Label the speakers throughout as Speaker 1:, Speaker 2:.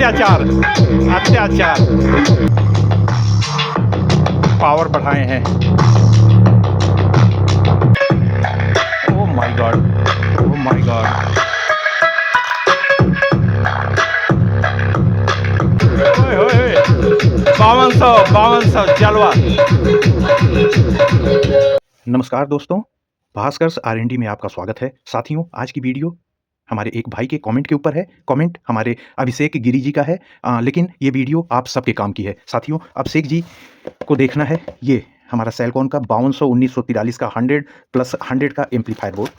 Speaker 1: अत्याचार अत्याचार पावर बढ़ाए हैं। Oh my God, oh my God, 5200 जलवा। नमस्कार दोस्तों, भास्कर्स R&D में आपका स्वागत है। साथियों, आज की वीडियो हमारे एक भाई के कमेंट के ऊपर है। कमेंट हमारे अभिषेक गिरी जी का है, लेकिन ये वीडियो आप सबके काम की है। साथियों, अभिषेक जी को देखना है। ये हमारा सेलकॉन का 5200-1943 का 100+100 का एम्पलीफायर बोर्ड,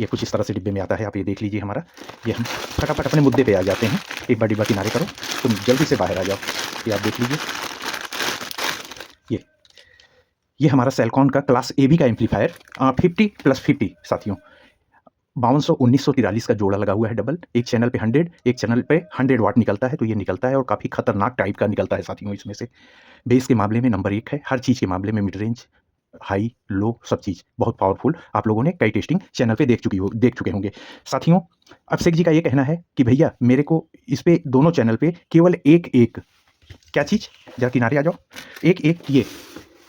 Speaker 1: ये कुछ इस तरह से डिब्बे में आता है। आप ये देख लीजिए हमारा। ये हम फटाफट अपने मुद्दे पे आ जाते हैं। एक बार डिब्बा किनारे करो, तुम जल्दी से बाहर आ जाओ। ये आप देख लीजिए, ये हमारा सेलकॉन का क्लास AB का एम्पलीफायर 50+50। साथियों, 5200-1943 का जोड़ा लगा हुआ है डबल। एक चैनल पे 100, एक चैनल पे 100 वाट निकलता है। तो ये निकलता है और काफ़ी खतरनाक टाइप का निकलता है साथियों। इसमें से बेस के मामले में नंबर 1 है, हर चीज़ के मामले में मिड रेंज, हाई, लो, सब चीज़ बहुत पावरफुल। आप लोगों ने कई टेस्टिंग चैनल पे देख चुके होंगे। साथियों, अभिषेक जी का ये कहना है कि भैया मेरे को इस पे दोनों चैनल पे केवल एक क्या चीज़, जरा किनारे आ जाओ, एक ये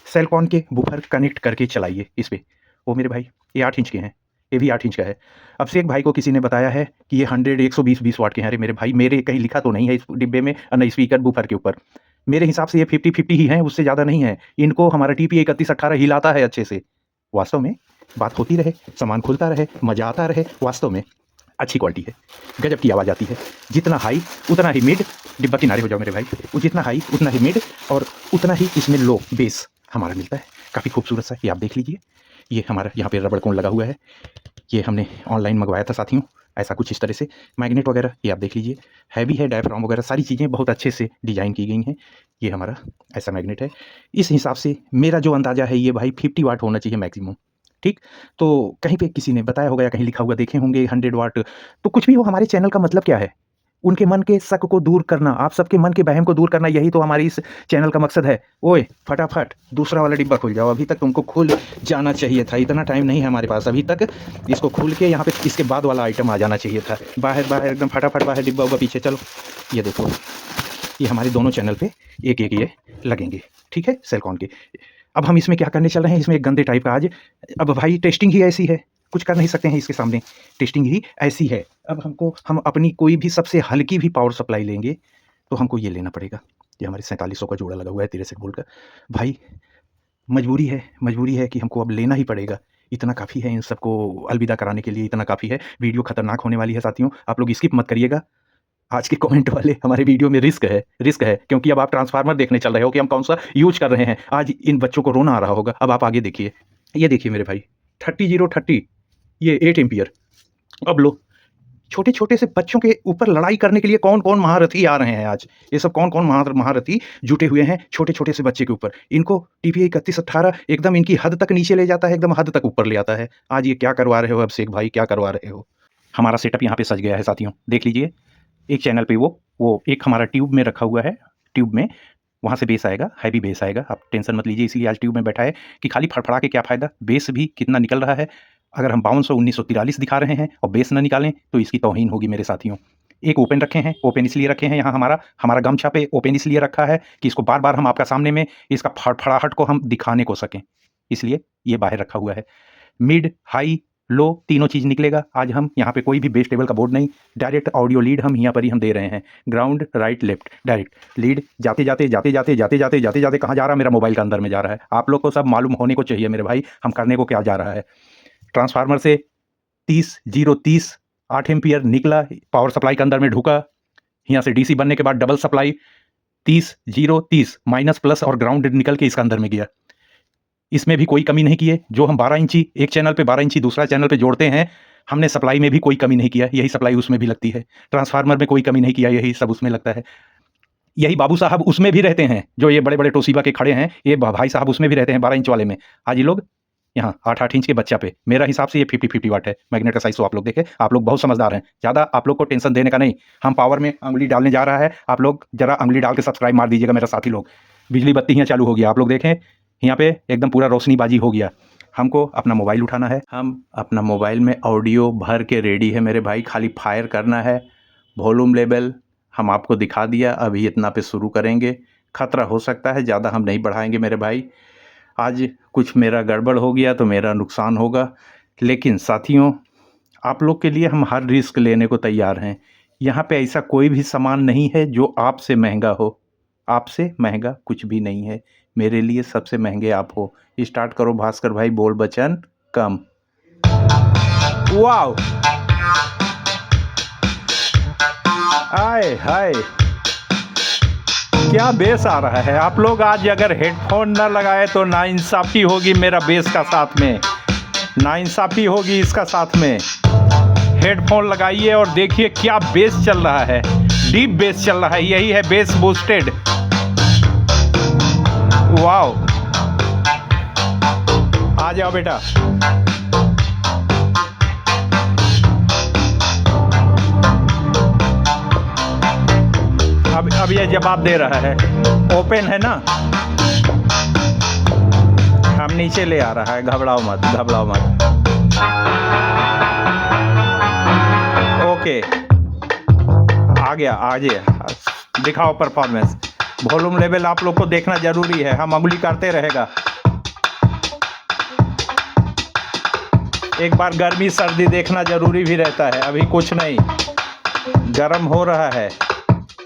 Speaker 1: सेलकॉन के बूफर कनेक्ट करके चलाइए इस पे। वो मेरे भाई, ये 8 इंच के हैं, ये भी 8 इंच का है। अभिषेक भाई को किसी ने बताया है कि ये 100 120 वाट के हैं। अरे मेरे भाई, मेरे कहीं लिखा तो नहीं है इस डिब्बे में, न स्पीकर बूफर के ऊपर। मेरे हिसाब से ये 50-50 ही हैं, उससे ज़्यादा नहीं है। इनको हमारा TPA 3118 हिलाता है अच्छे से। वास्तव में बात होती रहे, सामान खुलता रहे, मज़ा आता रहे। वास्तव में अच्छी क्वालिटी है, गजब की आवाज़ आती है। जितना हाई उतना ही मिड, डिब्बा किनारे हो जाओ मेरे भाई, जितना हाई उतना ही मिड और उतना ही इसमें लो बेस हमारा मिलता है। काफ़ी खूबसूरत सा, ये आप देख लीजिए। ये हमारा यहाँ पे रबड़ कोन लगा हुआ है। ये हमने ऑनलाइन मंगवाया था साथियों, ऐसा कुछ इस तरह से। मैग्नेट वगैरह ये आप देख लीजिए, हैवी है। डायफ्राम वगैरह सारी चीज़ें बहुत अच्छे से डिज़ाइन की गई हैं। ये हमारा ऐसा मैग्नेट है। इस हिसाब से मेरा जो अंदाज़ा है, ये भाई 50 वाट होना चाहिए मैक्सिमम। ठीक, तो कहीं पे किसी ने बताया होगा या कहीं लिखा हुआ देखे होंगे 100 वाट। तो कुछ भी हो, हमारे चैनल का मतलब क्या है? उनके मन के शक को दूर करना, आप सबके मन के वहम को दूर करना, यही तो हमारी इस चैनल का मकसद है। ओए फटाफट दूसरा वाला डिब्बा खुल जाओ, अभी तक तुमको खुल जाना चाहिए था। इतना टाइम नहीं है हमारे पास अभी तक। इसको खोल के यहाँ पे इसके बाद वाला आइटम आ जाना चाहिए था। बाहर बाहर एकदम फटाफट बाहर, डिब्बा होगा पीछे। चलो, ये देखो, ये हमारे दोनों चैनल पे एक ये लगेंगे। ठीक है, सेलकॉन के। अब हम इसमें क्या करने चल रहे हैं, इसमें एक गंदे टाइप का आज। अब भाई टेस्टिंग ही ऐसी है, कुछ कर नहीं सकते हैं इसके सामने। टेस्टिंग ही ऐसी है। अब हम अपनी कोई भी सबसे हल्की भी पावर सप्लाई लेंगे तो हमको ये लेना पड़ेगा। ये हमारे 4700 का जोड़ा लगा हुआ है 63 वोल्ट का। भाई मजबूरी है कि हमको अब लेना ही पड़ेगा। इतना काफ़ी है इन सबको अलविदा कराने के लिए, इतना काफ़ी है। वीडियो खतरनाक होने वाली है साथियों, आप लोग स्किप मत करिएगा। आज के कमेंट वाले हमारे वीडियो में रिस्क है, क्योंकि अब आप ट्रांसफार्मर देखने चल रहे हो कि हम कौन सा यूज कर रहे हैं। आज इन बच्चों को रोना आ रहा होगा। अब आप आगे देखिए, ये देखिए मेरे भाई, 30-030, ये 8 एम्पियर। अब लो, छोटे छोटे से बच्चों के ऊपर लड़ाई करने के लिए कौन कौन महारथी आ रहे हैं आज। ये सब कौन कौन महारथी जुटे हुए हैं छोटे छोटे से बच्चे के ऊपर। इनको TPA 3118 एकदम इनकी हद तक नीचे ले जाता है, एकदम हद तक ऊपर ले आता है। आज ये क्या करवा रहे हो अभिषेक भाई, क्या करवा रहे हो? हमारा सेटअप यहाँ पे सज गया है साथियों, देख लीजिए। एक चैनल पे वो एक हमारा ट्यूब में रखा हुआ है। ट्यूब में वहाँ से बेस आएगा, हैवी बेस आएगा। आप टेंशन मत लीजिए, इसलिए आज ट्यूब में बैठा है कि खाली फड़फड़ा के क्या फ़ायदा, बेस भी कितना निकल रहा है। अगर हम 5200-1943 दिखा रहे हैं और बेस ना निकालें तो इसकी तौहीन होगी मेरे साथियों। एक ओपन रखे हैं, ओपन इसलिए रखे हैं, यहाँ हमारा गमछा पे ओपन इसलिए रखा है कि इसको बार बार हम आपका सामने में इसका फड़फड़ाहट को हम दिखाने को सकें, इसलिए ये बाहर रखा हुआ है। मिड, हाई, लो तीनों चीज़ निकलेगा। आज हम यहाँ पे कोई भी बेस टेबल का बोर्ड नहीं, डायरेक्ट ऑडियो लीड हम यहाँ पर ही हम दे रहे हैं। Ground, right, left, direct lead. जाते जाते कहाँ जा रहा है, मेरा मोबाइल के अंदर में जा रहा है। आप लोग को सब मालूम होने को चाहिए मेरे भाई, हम करने को क्या जा रहा है। ट्रांसफार्मर से 30-030 8 एम्पियर निकला, पावर सप्लाई के अंदर में ढुका। यहाँ से DC बनने के बाद डबल सप्लाई 30-030 माइनस प्लस और ग्राउंड निकल के इसका अंदर में गया। इसमें भी कोई कमी नहीं की है। जो हम 12 इंची एक चैनल पे 12 इंची दूसरा चैनल पे जोड़ते हैं, हमने सप्लाई में भी कोई कमी नहीं किया, यही सप्लाई उसमें भी लगती है। ट्रांसफार्मर में कोई कमी नहीं किया, यही सब उसमें लगता है। यही बाबू साहब उसमें भी रहते हैं, जो ये बड़े बड़े टोशीबा के खड़े हैं, ये भाई साहब उसमें भी रहते हैं 12 इंच वाले में। आज ये लोग यहाँ 8-8 इंच के बच्चा पे, मेरा हिसाब से ये 50-50 वाट है। मैग्नेट का साइज तो आप लोग देखें, आप लोग बहुत समझदार हैं, ज़्यादा आप लोग को टेंशन देने का नहीं। हम पावर में अंगुली डालने जा रहा है, आप लोग जरा अंगुली डाल के सब्सक्राइब मार दीजिएगा मेरा साथी लोग। बिजली बत्ती यहाँ चालू हो गया, आप लोग देखें यहाँ पे एकदम पूरा रोशनीबाजी हो गया। हमको अपना मोबाइल उठाना है, हम अपना मोबाइल में ऑडियो भर के रेडी है मेरे भाई, खाली फायर करना है। वॉल्यूम लेवल, हम आपको दिखा दिया, अभी इतना पे शुरू करेंगे। खतरा हो सकता है, ज़्यादा हम नहीं बढ़ाएंगे मेरे भाई। आज कुछ मेरा गड़बड़ हो गया तो मेरा नुकसान होगा, लेकिन साथियों आप लोग के लिए हम हर रिस्क लेने को तैयार हैं। यहाँ पे ऐसा कोई भी सामान नहीं है जो आपसे महंगा हो। आपसे महंगा कुछ भी नहीं है, मेरे लिए सबसे महंगे आप हो। स्टार्ट करो भास्कर भाई, बोल बचन कम। वाओ, आए हाय, क्या बेस आ रहा है। आप लोग आज अगर हेडफोन न लगाए तो नाइंसाफ़ी होगी मेरा बेस का साथ में, नाइंसाफ़ी होगी इसका साथ में। हेडफोन लगाइए और देखिए क्या बेस चल रहा है, डीप बेस चल रहा है, यही है बेस बूस्टेड। वाओ, आ जाओ बेटा। अब ये जवाब दे रहा है, ओपन है ना, हम नीचे ले आ रहा है, घबराओ मत, घबराओ मत। ओके, आ गया, आ गया, दिखाओ परफॉर्मेंस। वॉल्यूम लेवल आप लोग को देखना जरूरी है, हम उंगली करते रहेगा। एक बार गर्मी सर्दी देखना जरूरी भी रहता है। अभी कुछ नहीं, गर्म हो रहा है।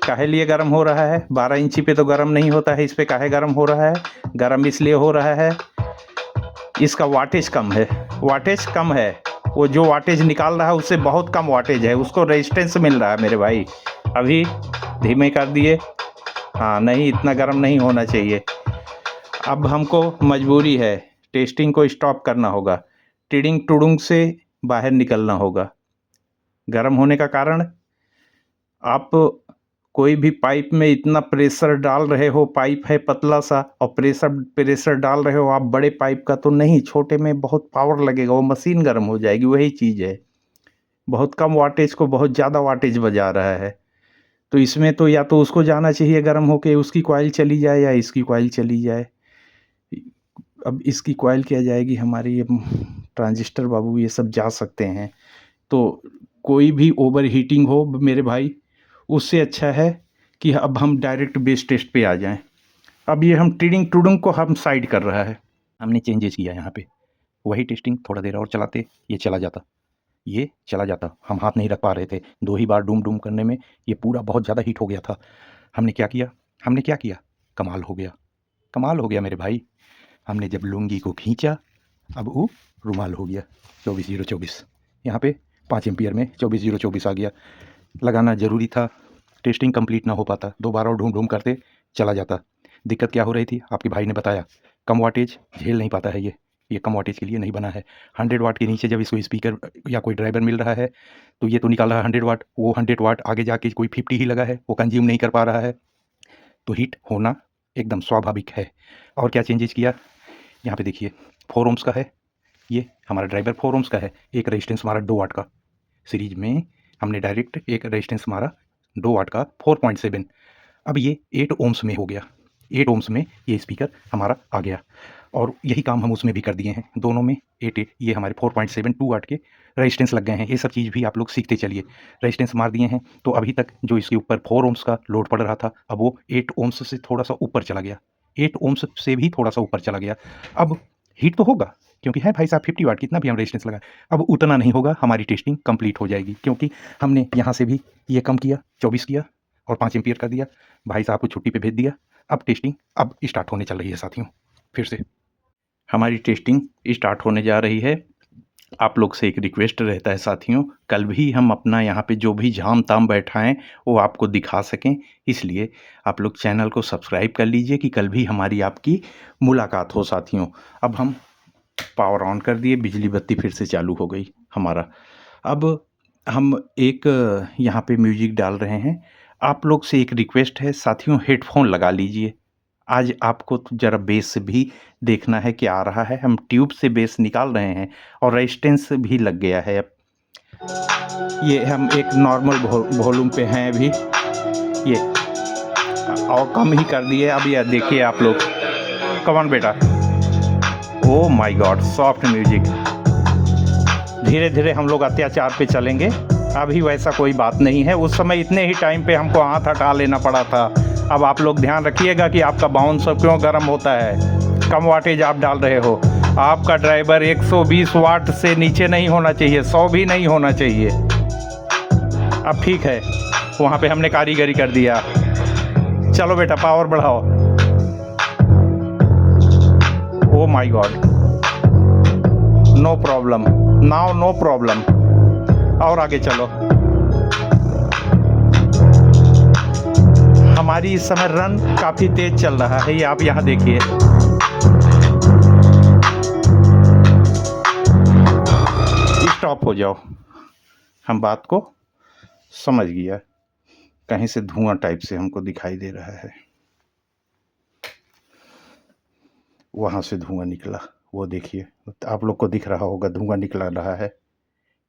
Speaker 1: काहे लिए गर्म हो रहा है? 12 इंची पे तो गर्म नहीं होता है, इस पे काहे गर्म हो रहा है? गर्म इसलिए हो रहा है, इसका वाटेज कम है, वाटेज कम है। वो जो वाटेज निकाल रहा है उससे बहुत कम वाटेज है, उसको रेजिस्टेंस मिल रहा है मेरे भाई। अभी धीमे कर दिए, हाँ नहीं, इतना गर्म नहीं होना चाहिए। अब हमको मजबूरी है, टेस्टिंग को स्टॉप करना होगा, टिडिंग टुडुंग से बाहर निकलना होगा। गर्म होने का कारण, आप कोई भी पाइप में इतना प्रेशर डाल रहे हो, पाइप है पतला सा और प्रेशर डाल रहे हो आप बड़े पाइप का, तो नहीं, छोटे में बहुत पावर लगेगा, वो मशीन गर्म हो जाएगी। वही चीज़ है, बहुत कम वाटेज को बहुत ज़्यादा वाटेज बजा रहा है। तो इसमें तो या तो उसको जाना चाहिए गर्म होके, उसकी कॉइल चली जाए, या इसकी कॉइल चली जाए। अब इसकी कॉइल क्या जाएगी हमारी, ये ट्रांजिस्टर बाबू ये सब जा सकते हैं। तो कोई भी ओवर हीटिंग हो मेरे भाई, उससे अच्छा है कि अब हम डायरेक्ट बेस टेस्ट पे आ जाएं। अब ये हम टिडिंग टुडुंग को हम साइड कर रहा है, हमने चेंजेस किया यहाँ पे। वही टेस्टिंग थोड़ा देर और चलाते, ये चला जाता, ये चला जाता, हम हाथ नहीं रख पा रहे थे। 2 ही बार डूम डूम करने में ये पूरा बहुत ज़्यादा हीट हो गया था। हमने क्या किया, हमने क्या किया, कमाल हो गया, कमाल हो गया मेरे भाई। हमने जब लुंगी को खींचा, अब वो रुमाल हो गया 24/0/24। यहाँ पे 5 एम्पियर में 24/0/24 आ गया। लगाना ज़रूरी था, टेस्टिंग कंप्लीट ना हो पाता, 2 बार और ढूंढ ढूंढ करते चला जाता। दिक्कत क्या हो रही थी, आपके भाई ने बताया, कम वाटेज झेल नहीं पाता है ये कम वाटेज के लिए नहीं बना है। 100 वाट के नीचे जब इसको स्पीकर या कोई ड्राइवर मिल रहा है तो ये तो निकाल रहा है 100 वाट, वो 100 वाट आगे जाके कोई 50 ही लगा है, वो कंज्यूम नहीं कर पा रहा है, तो हीट होना एकदम स्वाभाविक है। और क्या चेंजेस किया, यहाँ पे देखिए 4 ओम्स का है, ये हमारा ड्राइवर 4 ओम्स का है। एक रेजिस्टेंस हमारा 2 वाट का, सीरीज में हमने डायरेक्ट एक रेजिस्टेंस हमारा 2 वाट का 4.7। अब ये 8 ओम्स में हो गया, 8 ओम्स में ये स्पीकर हमारा आ गया, और यही काम हम उसमें भी कर दिए हैं। दोनों में 8 ये हमारे 4.7 2 वाट के रेजिस्टेंस लग गए हैं। ये सब चीज़ भी आप लोग सीखते चलिए। रेजिस्टेंस मार दिए हैं, तो अभी तक जो इसके ऊपर 4 ओम्स का लोड पड़ रहा था, अब वो 8 ओम्स से थोड़ा सा ऊपर चला गया, 8 ओम्स से भी थोड़ा सा ऊपर चला गया। अब हीट तो होगा, क्योंकि है भाई साहब 50 वाट, कितना भी हम रेजिस्टेंस लगाएं, अब उतना नहीं होगा, हमारी टेस्टिंग कंप्लीट हो जाएगी, क्योंकि हमने यहाँ से भी ये कम किया, 24 किया और 5 एम्पियर कर दिया, भाई साहब को छुट्टी पे भेज दिया। अब टेस्टिंग अब स्टार्ट होने चल रही है साथियों, फिर से हमारी टेस्टिंग स्टार्ट होने जा रही है। आप लोग से एक रिक्वेस्ट रहता है साथियों, कल भी हम अपना यहाँ पे जो भी झाम ताम बैठाएं वो आपको दिखा सकें, इसलिए आप लोग चैनल को सब्सक्राइब कर लीजिए कि कल भी हमारी आपकी मुलाकात हो साथियों। अब हम पावर ऑन कर दिए, बिजली बत्ती फिर से चालू हो गई हमारा। अब हम एक यहाँ पे म्यूजिक डाल रहे हैं। आप लोग से एक रिक्वेस्ट है साथियों, हेडफोन लगा लीजिए। आज आपको तो ज़रा बेस भी देखना है कि आ रहा है, हम ट्यूब से बेस निकाल रहे हैं और रेजिस्टेंस भी लग गया है। अब ये हम एक नॉर्मल वॉल्यूम पे हैं अभी, ये और कम ही कर दिए। अब ये देखिए आप लोग, कम ऑन बेटा, ओ माय गॉड, सॉफ्ट म्यूजिक। धीरे धीरे हम लोग अत्याचार पे चलेंगे, अभी वैसा कोई बात नहीं है, उस समय इतने ही टाइम पे हमको हाथ हटा लेना पड़ा था। अब आप लोग ध्यान रखिएगा कि आपका बाउंसर क्यों गर्म होता है, कम वाटेज आप डाल रहे हो। आपका ड्राइवर 120 वाट से नीचे नहीं होना चाहिए, 100 भी नहीं होना चाहिए। अब ठीक है, वहाँ पे हमने कारीगरी कर दिया। चलो बेटा पावर बढ़ाओ। Oh my God, no problem now, no problem. और आगे चलो। हमारी इस समय रन काफ़ी तेज चल रहा है, ये आप यहाँ देखिए। स्टॉप हो जाओ, हम बात को समझ गया। कहीं से धुआं टाइप से हमको दिखाई दे रहा है, वहाँ से धुआं निकला, वो देखिए, आप लोग को दिख रहा होगा धुआं निकला रहा है।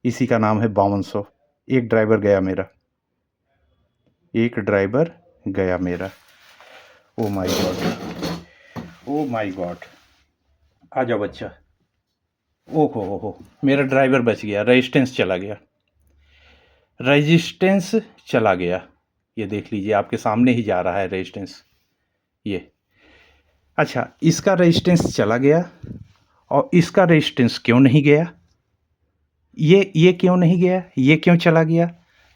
Speaker 1: इसी का नाम है 5200। एक ड्राइवर गया मेरा, एक ड्राइवर गया मेरा। Oh my god, oh my god. आ जाओ बच्चा। ओहो हो, मेरा ड्राइवर बच गया, रेजिस्टेंस चला गया, रेजिस्टेंस चला गया। ये देख लीजिए, आपके सामने ही जा रहा है रेजिस्टेंस ये। अच्छा, इसका रेजिस्टेंस चला गया और इसका रेजिस्टेंस क्यों नहीं गया? ये क्यों नहीं गया, ये क्यों चला गया?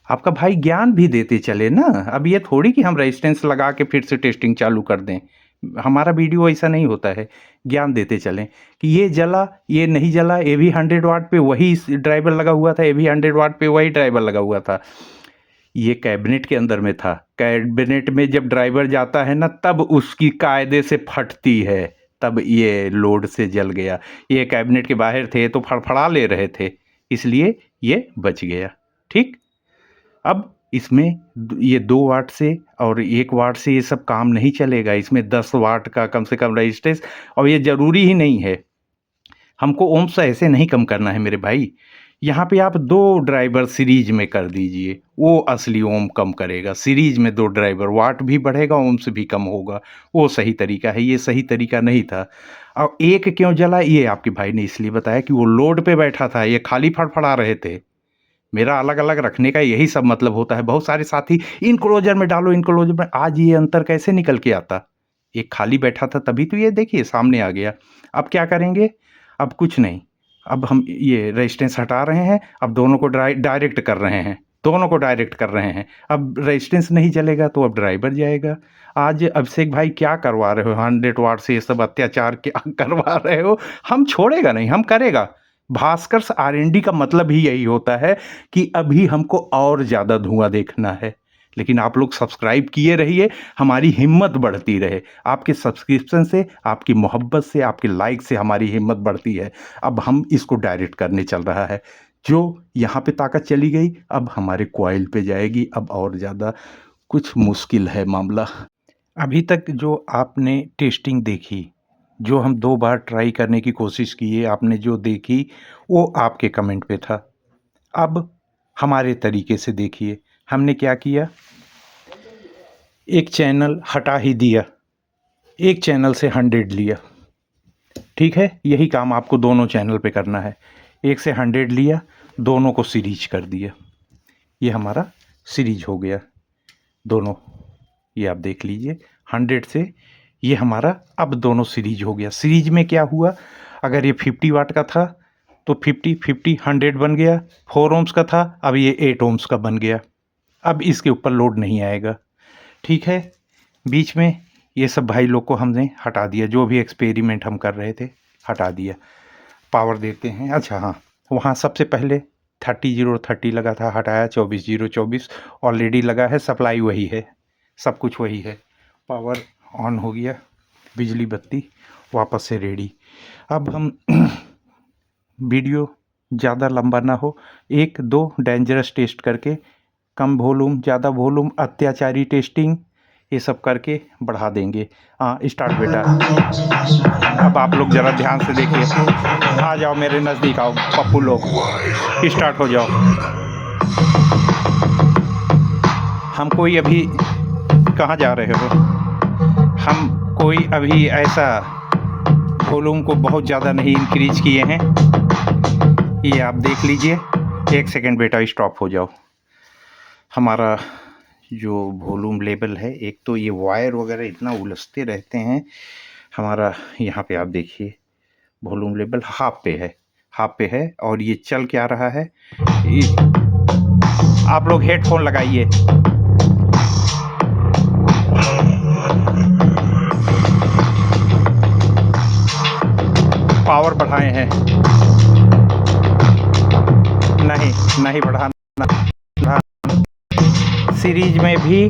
Speaker 1: आपका भाई ज्ञान भी देते चले ना। अब ये थोड़ी कि हम रेजिस्टेंस लगा के फिर से टेस्टिंग चालू कर दें, हमारा वीडियो ऐसा नहीं होता है। ज्ञान देते चलें कि ये जला, ये नहीं जला, ये भी 100 वाट पे वही ड्राइवर लगा हुआ था, ये भी 100 वाट पे वही ड्राइवर लगा हुआ था। ये कैबिनेट के अंदर में था, कैबिनेट में जब ड्राइवर जाता है ना तब उसकी कायदे से फटती है, तब ये लोड से जल गया। ये कैबिनेट के बाहर थे तो फड़फड़ा ले रहे थे, इसलिए ये बच गया। ठीक, अब इसमें ये 2 वाट से और 1 वाट से ये सब काम नहीं चलेगा, इसमें 10 वाट का कम से कम रेजिस्टेंस, और ये ज़रूरी ही नहीं है। हमको ओम्स ऐसे नहीं कम करना है मेरे भाई। यहाँ पे आप 2 ड्राइवर सीरीज में कर दीजिए, वो असली ओम कम करेगा। सीरीज में 2 ड्राइवर, वाट भी बढ़ेगा, ओम्स भी कम होगा, वो सही तरीका है। ये सही तरीका नहीं था। और एक क्यों जला, ये आपके भाई ने इसलिए बताया कि वो लोड पे बैठा था, ये खाली फड़फड़ा रहे थे। मेरा अलग अलग रखने का यही सब मतलब होता है। बहुत सारे साथी इनक्लोजर में डालो, इनक्लोजर में, आज ये अंतर कैसे निकल के आता? एक खाली बैठा था तभी तो ये देखिए सामने आ गया। अब क्या करेंगे? अब कुछ नहीं, अब हम ये रेजिस्टेंस हटा रहे हैं, अब दोनों को डायरेक्ट कर रहे हैं, दोनों को डायरेक्ट कर रहे हैं। अब रेजिस्टेंस नहीं चलेगा तो अब ड्राइवर जाएगा। आज अभिषेक भाई क्या करवा रहे हो, 100 वाट से ये सब अत्याचार क्या करवा रहे हो? हम छोड़ेगा नहीं, हम करेगा। भास्कर्स R&D का मतलब ही यही होता है कि अभी हमको और ज़्यादा धुआं देखना है। लेकिन आप लोग सब्सक्राइब किए रहिए, हमारी हिम्मत बढ़ती रहे। आपके सब्सक्रिप्शन से, आपकी मोहब्बत से, आपके लाइक से हमारी हिम्मत बढ़ती है। अब हम इसको डायरेक्ट करने चल रहा है, जो यहाँ पे ताकत चली गई अब हमारे कॉइल पे जाएगी। अब और ज़्यादा कुछ मुश्किल है मामला। अभी तक जो आपने टेस्टिंग देखी, जो हम 2 बार ट्राई करने की कोशिश किए, आपने जो देखी वो आपके कमेंट पे था। अब हमारे तरीके से देखिए, हमने क्या किया, एक चैनल हटा ही दिया, एक चैनल से 100 लिया। ठीक है, यही काम आपको दोनों चैनल पे करना है। एक से 100 लिया, दोनों को सीरीज कर दिया, ये हमारा सीरीज हो गया दोनों। ये आप देख लीजिए, 100 से ये हमारा अब दोनों सीरीज हो गया। सीरीज में क्या हुआ, अगर ये 50 वाट का था तो 50 50 100 बन गया। 4 ओम्स का था, अब ये 8 ओम्स का बन गया। अब इसके ऊपर लोड नहीं आएगा। ठीक है, बीच में ये सब भाई लोग को हमने हटा दिया, जो भी एक्सपेरिमेंट हम कर रहे थे हटा दिया। पावर देते हैं। अच्छा हाँ, वहाँ सबसे पहले 30-0-30 लगा था, हटाया 24-0-24 ऑलरेडी लगा है, सप्लाई वही है, सब कुछ वही है। पावर ऑन हो गया, बिजली बत्ती वापस से रेडी। अब हम वीडियो ज़्यादा लंबा ना हो, 1-2 डेंजरस टेस्ट करके, कम वॉल्यूम ज़्यादा वॉल्यूम, अत्याचारी टेस्टिंग, ये सब करके बढ़ा देंगे। हाँ स्टार्ट बेटा। अब आप लोग ज़रा ध्यान से देखिए, आ जाओ मेरे नज़दीक आओ पप्पू लोग, स्टार्ट हो जाओ। हम कोई अभी कहाँ जा रहे हो, हम कोई अभी ऐसा वॉल्यूम को बहुत ज़्यादा नहीं इंक्रीज किए हैं, ये आप देख लीजिए। एक सेकेंड बेटा, स्टॉप हो जाओ। हमारा जो वॉल्यूम लेवल है, एक तो ये वायर वगैरह इतना उलझते रहते हैं हमारा। यहाँ पे आप देखिए वॉल्यूम लेवल हाफ पे है और ये चल क्या रहा है। आप लोग हेडफोन लगाइए। पावर बढ़ाए हैं, नहीं बढ़ाना। सीरीज में भी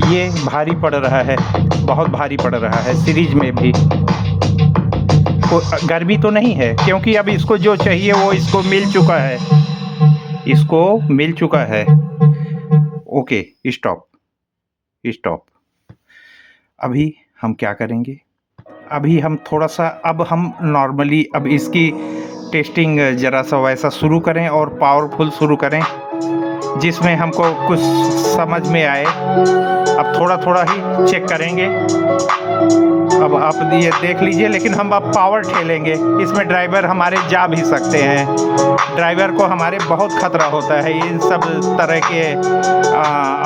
Speaker 1: ये भारी पड़ रहा है, बहुत भारी पड़ रहा है सीरीज में भी। गर्मी तो नहीं है, क्योंकि अब इसको जो चाहिए वो इसको मिल चुका है। Okay, stop. अभी हम क्या करेंगे, अभी हम थोड़ा सा, अब हम नॉर्मली अब इसकी टेस्टिंग ज़रा सा वैसा शुरू करें और पावरफुल शुरू करें जिसमें हमको कुछ समझ में आए। अब थोड़ा ही चेक करेंगे। अब आप ये देख लीजिए, लेकिन हम अब पावर ठेलेंगे। इसमें ड्राइवर हमारे जा भी सकते हैं, ड्राइवर को हमारे बहुत खतरा होता है इन सब तरह के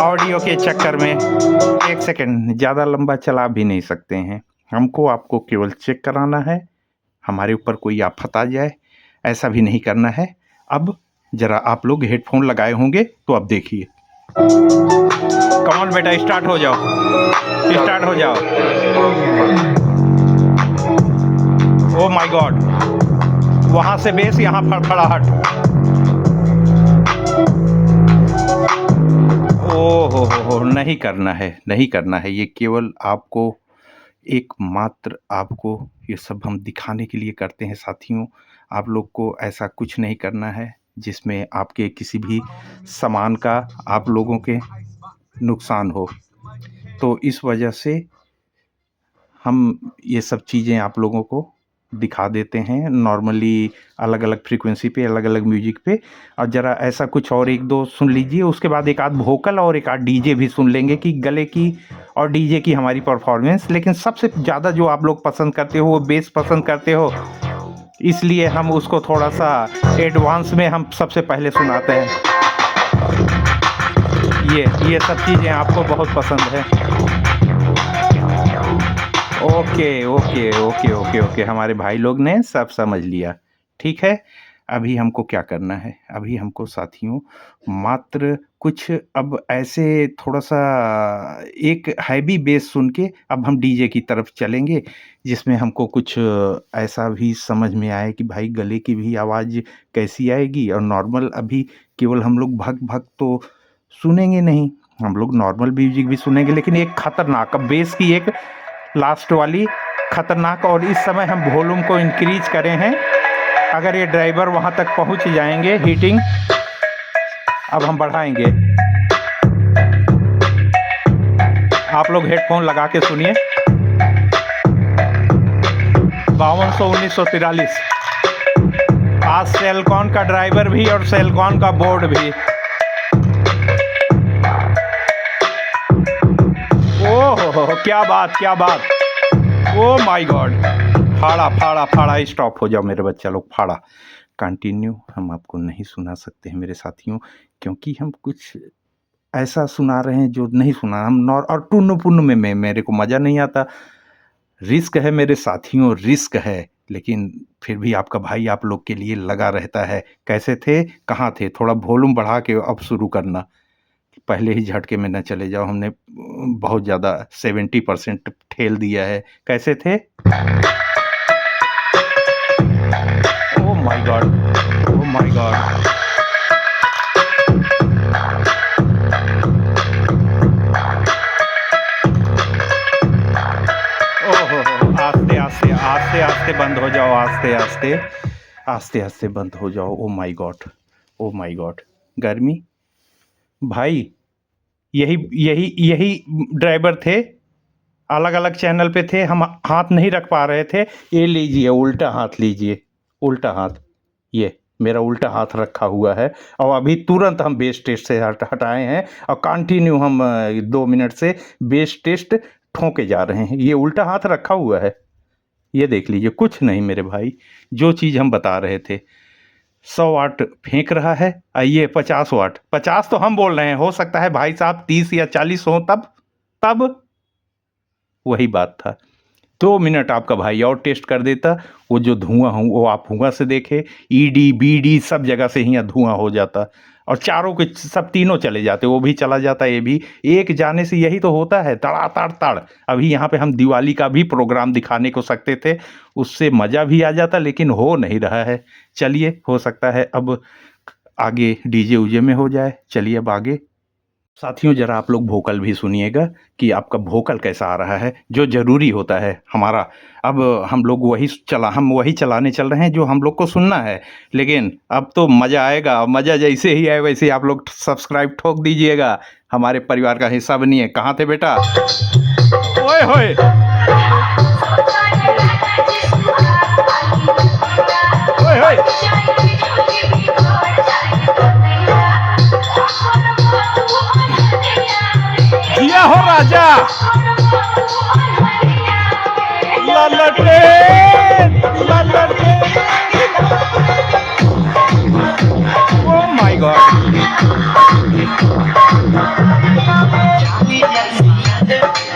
Speaker 1: ऑडियो के चक्कर में। एक सेकेंड, ज़्यादा लंबा चला भी नहीं सकते हैं। हमको आपको केवल चेक कराना है, हमारे ऊपर कोई आफत आ जाए ऐसा भी नहीं करना है। अब ज़रा आप लोग हेडफोन लगाए होंगे तो अब देखिए। कम ऑन बेटा, स्टार्ट हो जाओ। ओ माय गॉड, वहाँ से बेस, यहाँ फड़फड़ाहट। हो, नहीं करना है। ये केवल आपको, एकमात्र आपको ये सब हम दिखाने के लिए करते हैं साथियों। आप लोग को ऐसा कुछ नहीं करना है जिसमें आपके किसी भी सामान का आप लोगों के नुकसान हो। तो इस वजह से हम ये सब चीज़ें आप लोगों को दिखा देते हैं नॉर्मली, अलग अलग फ्रीक्वेंसी पे, अलग अलग म्यूजिक पे। और ज़रा ऐसा कुछ और एक दो सुन लीजिए, उसके बाद एक आध वोकल और एक आध डीजे भी सुन लेंगे कि गले की और डीजे की हमारी परफॉर्मेंस। लेकिन सबसे ज़्यादा जो आप लोग पसंद करते हो वो बेस पसंद करते हो, इसलिए हम उसको थोड़ा सा एडवांस में हम सबसे पहले सुनाते हैं। ये सब चीज़ें आपको बहुत पसंद है। ओके, हमारे भाई लोग ने सब समझ लिया। ठीक है, अभी हमको क्या करना है, अभी हमको साथियों मात्र कुछ अब ऐसे थोड़ा सा एक हैवी बेस सुन के अब हम डीजे की तरफ चलेंगे, जिसमें हमको कुछ ऐसा भी समझ में आए कि भाई गले की भी आवाज़ कैसी आएगी। और नॉर्मल अभी केवल हम लोग भग तो सुनेंगे नहीं, हम लोग नॉर्मल म्यूजिक भी सुनेंगे, लेकिन एक खतरनाक बेस की एक लास्ट वाली खतरनाक। और इस समय हम वॉल्यूम को इंक्रीज करे हैं, अगर ये ड्राइवर वहां तक पहुंच जाएंगे हीटिंग। अब हम बढ़ाएंगे, आप लोग हेडफोन लगा के सुनिए। 5200 1943, आज सेलकॉन का ड्राइवर भी और सेलकॉन का बोर्ड भी। ओह क्या बात, ओ माय गॉड। फाड़ा, स्टॉप हो जाओ मेरे बच्चा लोग, फाड़ा। कंटिन्यू हम आपको नहीं सुना सकते हैं मेरे साथियों, क्योंकि हम कुछ ऐसा सुना रहे हैं जो नहीं सुना हम। और टुन्न में मेरे को मज़ा नहीं आता। रिस्क है मेरे साथियों, रिस्क है, लेकिन फिर भी आपका भाई आप लोग के लिए लगा रहता है। कैसे थे, कहाँ थे, थोड़ा वॉल्यूम बढ़ा के अब शुरू करना, पहले ही झटके में न चले जाओ। हमने बहुत ज़्यादा 70% ठेल दिया है। कैसे थे, ओ माय गॉड। ओहो, आस्ते बंद हो जाओ, आस्ते बंद हो जाओ। ओ माय गॉड, गर्मी भाई। यही ड्राइवर थे, अलग अलग चैनल पे थे, हम हाथ नहीं रख पा रहे थे। ये लीजिए, उल्टा हाथ, ये मेरा उल्टा हाथ रखा हुआ है। और अभी तुरंत हम बेस टेस्ट से हटाए हैं और कंटिन्यू हम 2 मिनट से बेस टेस्ट ठोके जा रहे हैं। ये उल्टा हाथ रखा हुआ है, ये देख लीजिए। कुछ नहीं मेरे भाई, जो चीज़ हम बता रहे थे 100 वाट फेंक रहा है, ये 50 वाट, 50 तो हम बोल रहे हैं, हो सकता है भाई साहब 30 या 40 हो, तब वही बात था। 2 मिनट आपका भाई और टेस्ट कर देता, वो जो धुआं हो वो आप हुआ से देखे, ईडी बीडी सब जगह से ही धुआं हो जाता, और चारों के सब तीनों चले जाते, वो भी चला जाता, ये भी एक जाने से यही तो होता है, तड़ातड़ तड़। अभी यहाँ पे हम दिवाली का भी प्रोग्राम दिखाने को सकते थे, उससे मज़ा भी आ जाता, लेकिन हो नहीं रहा है। चलिए, हो सकता है अब आगे डीजे उजे में हो जाए। चलिए अब आगे साथियों, ज़रा आप लोग वोकल भी सुनिएगा कि आपका वोकल कैसा आ रहा है, जो ज़रूरी होता है हमारा। अब हम वही चलाने चल रहे हैं जो हम लोग को सुनना है, लेकिन अब तो मज़ा आएगा। मज़ा जैसे ही आए वैसे ही आप लोग सब्सक्राइब ठोक दीजिएगा, हमारे परिवार का हिस्सा बनिए। कहाँ थे बेटा? ओए होए, ओए होए, जिया हो राजा, ओह माय गॉड,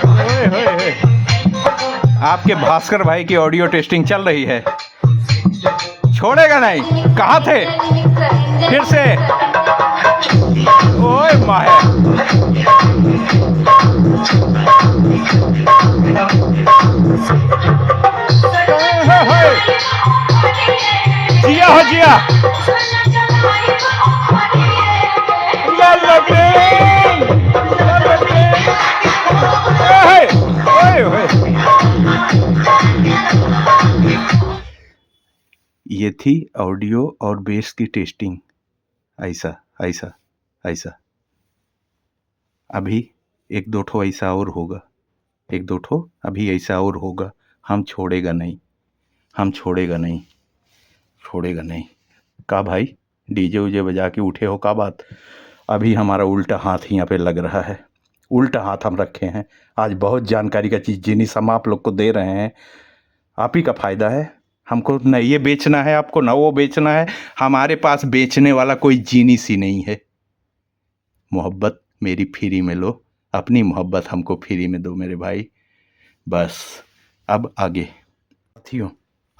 Speaker 1: ओए होए होए। आपके भास्कर भाई की ऑडियो टेस्टिंग चल रही है, छोड़ेगा नहीं। कहाँ थे? फिर से, ओए माहे, जिया हो जिया, ये थी ऑडियो और बेस की टेस्टिंग। ऐसा ऐसा ऐसा, अभी एक दो ठो ऐसा और होगा, एक दो ठो अभी ऐसा और होगा। हम छोड़ेगा नहीं, हम छोड़ेगा नहीं, छोड़ेगा नहीं। का भाई डीजे उजे बजा के उठे हो, का बात? अभी हमारा उल्टा हाथ यहाँ पे लग रहा है, उल्टा हाथ हम रखे हैं। आज बहुत जानकारी का चीज़ जिनिस हम आप लोग को दे रहे हैं, आप ही का फ़ायदा है। हमको न ये बेचना है आपको, न वो बेचना है। हमारे पास बेचने वाला कोई जिनिस ही नहीं है। मोहब्बत मेरी फ्री में लो, अपनी मोहब्बत हमको फ्री में दो मेरे भाई। बस अब आगे साथियों,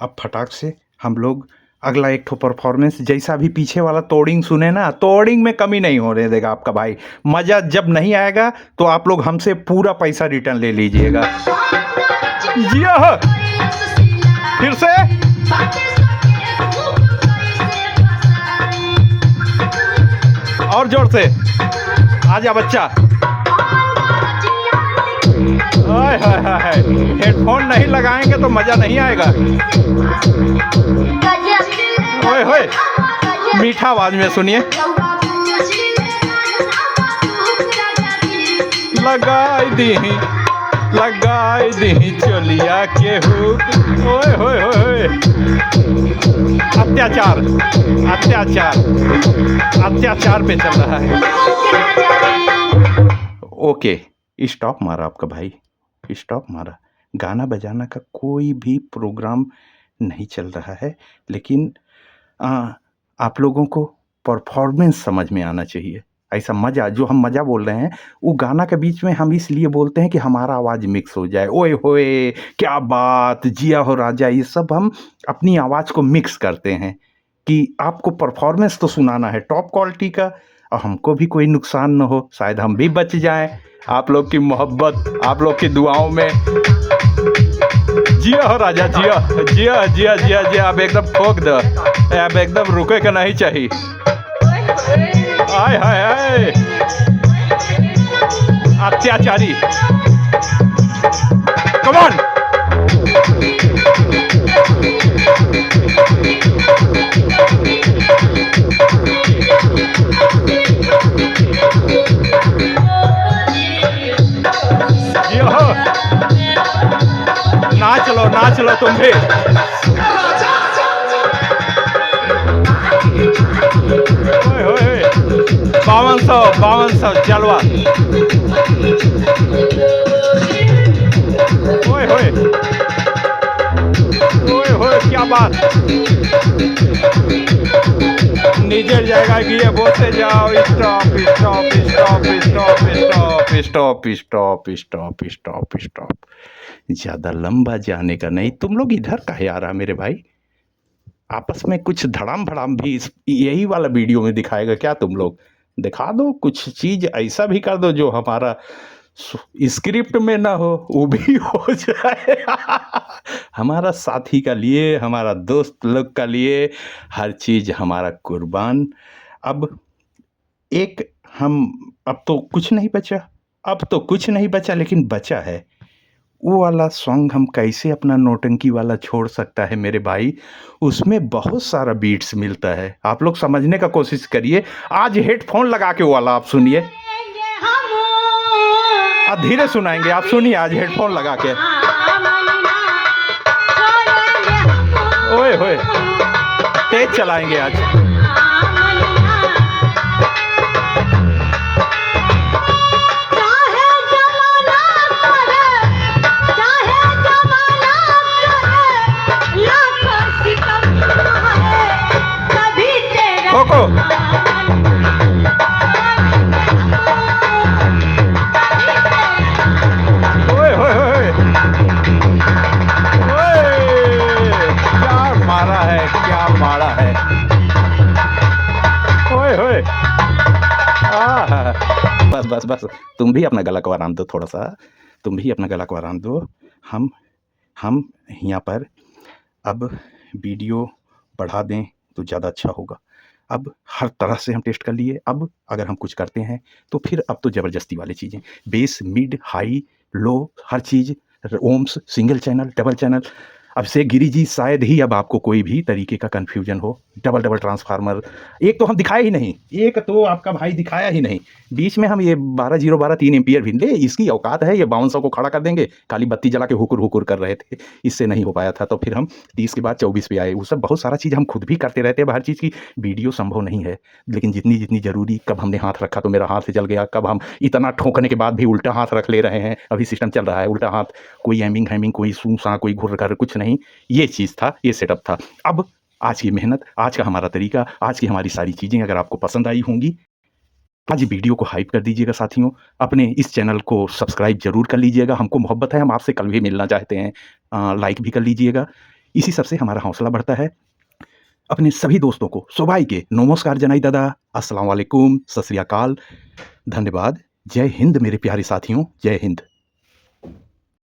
Speaker 1: अब फटाक से हम लोग अगला एक ठो परफॉर्मेंस, जैसा भी पीछे वाला तोड़िंग सुने ना, तोड़िंग में कमी नहीं होने देगा आपका भाई। मज़ा जब नहीं आएगा तो आप लोग हमसे पूरा पैसा रिटर्न ले लीजिएगा। फिर से और जोर से, आजा बच्चा। हाय हाय हाय, हेडफोन नहीं लगाएंगे तो मजा नहीं आएगा। ओए होए, मीठा आवाज में सुनिए। लगाई दी चलिया के हुक। ओए होए होए, अत्याचार अत्याचार अत्याचार पे चल रहा है। ओके, स्टॉप मारा आपका भाई, स्टॉप मारा। गाना बजाना का कोई भी प्रोग्राम नहीं चल रहा है, लेकिन आप लोगों को परफॉर्मेंस समझ में आना चाहिए। ऐसा मज़ा, जो हम मज़ा बोल रहे हैं, वो गाना के बीच में हम इसलिए बोलते हैं कि हमारा आवाज़ मिक्स हो जाए। ओए होए, क्या बात, जिया हो राजा, ये सब हम अपनी आवाज़ को मिक्स करते हैं कि आपको परफॉर्मेंस तो सुनाना है टॉप क्वालिटी का, और हमको भी कोई नुकसान न हो, शायद हम भी बच जाएं आप लोग की मोहब्बत, आप लोग की दुआओं में। जिया हो राजा, जिया जिया जिया जिया जिया। अब एकदम ठोक दो, अब एकदम रुके का नहीं चाहिए। हाय हाय हाय, अत्याचारी, कम ऑन। नाच लो तुम भी। ओए होए, 5200 जलवा। ओए होए ओए होए, क्या
Speaker 2: क्या बात, नीचे जाएगा कि ये बोलते जाओ stop stop stop stop stop stop stop stop stop stop. ज़्यादा लंबा जाने का नहीं। तुम लोग इधर काहे आ रहा मेरे भाई? आपस में कुछ धड़ाम भड़ाम भी यही वाला वीडियो में दिखाएगा क्या? तुम लोग दिखा दो, कुछ चीज ऐसा भी कर दो जो हमारा स्क्रिप्ट में ना हो, वो भी हो जाए। हमारा साथी का लिए, हमारा दोस्त लोग का लिए, हर चीज हमारा कुर्बान। अब एक हम, अब तो कुछ नहीं बचा, अब तो कुछ नहीं बचा, लेकिन बचा है वो वाला सॉन्ग। हम कैसे अपना नौटंकी वाला छोड़ सकता है मेरे भाई? उसमें बहुत सारा बीट्स मिलता है, आप लोग समझने का कोशिश करिए। आज हेडफोन लगा के वो वाला आप सुनिए, अब धीरे सुनाएंगे, आप सुनिए आज हेडफोन लगा के। ओए होए, तेज चलाएंगे आज। कोको ओए होए होए ओए, क्या मारा है, क्या मारा है। ओए होए, बस बस बस, तुम भी अपना गला को आराम दो थोड़ा सा, तुम भी अपना गला को आराम दो। हम यहाँ पर अब वीडियो बढ़ा दें तो ज़्यादा अच्छा होगा। अब हर तरह से हम टेस्ट कर लिए, अब अगर हम कुछ करते हैं तो फिर अब तो ज़बरदस्ती वाली चीज़ें, बेस, मिड, हाई, लो, हर चीज़, ohms, single channel, double channel. अब से गिरी जी शायद ही अब आपको कोई भी तरीके का कन्फ्यूजन हो। डबल डबल ट्रांसफार्मर एक तो हम दिखाए ही नहीं, एक तो आपका भाई दिखाया ही नहीं। बीच में हम ये 12-0-12 3 एम्पियर भी ले, इसकी औकात है, ये 5200 को खड़ा कर देंगे, काली बत्ती जला के हुकुर हुकुर कर रहे थे, इससे नहीं हो पाया था। तो फिर हम 30 के बाद 24 पे आए। वो सब बहुत सारा चीज़ हम खुद भी करते रहते हैं, हर चीज़ की वीडियो संभव नहीं है, लेकिन जितनी जितनी ज़रूरी। कब हमने हाथ रखा तो मेरा हाथ जल गया, कब हम इतना ठोकने के बाद भी उल्टा हाथ रख ले रहे हैं, अभी सिस्टम चल रहा है उल्टा हाथ, कोई एमिंग हैमिंग, कोई सूसा, कोई घुर घर, कुछ नहीं। ये चीज़ था, ये सेटअप था। अब आज की मेहनत, आज का हमारा तरीका, आज की हमारी सारी चीज़ें अगर आपको पसंद आई होंगी, आज वीडियो को हाइप कर दीजिएगा साथियों। अपने इस चैनल को सब्सक्राइब जरूर कर लीजिएगा, हमको मोहब्बत है, हम आपसे कल भी मिलना चाहते हैं। लाइक भी कर लीजिएगा, इसी सबसे हमारा हौसला बढ़ता है। अपने सभी दोस्तों को सबाई के नमस्कार जनाई दादा, अस्सलाम वालेकुम, सत श्री अकाल, धन्यवाद, जय हिंद मेरे प्यारे साथियों, जय हिंद।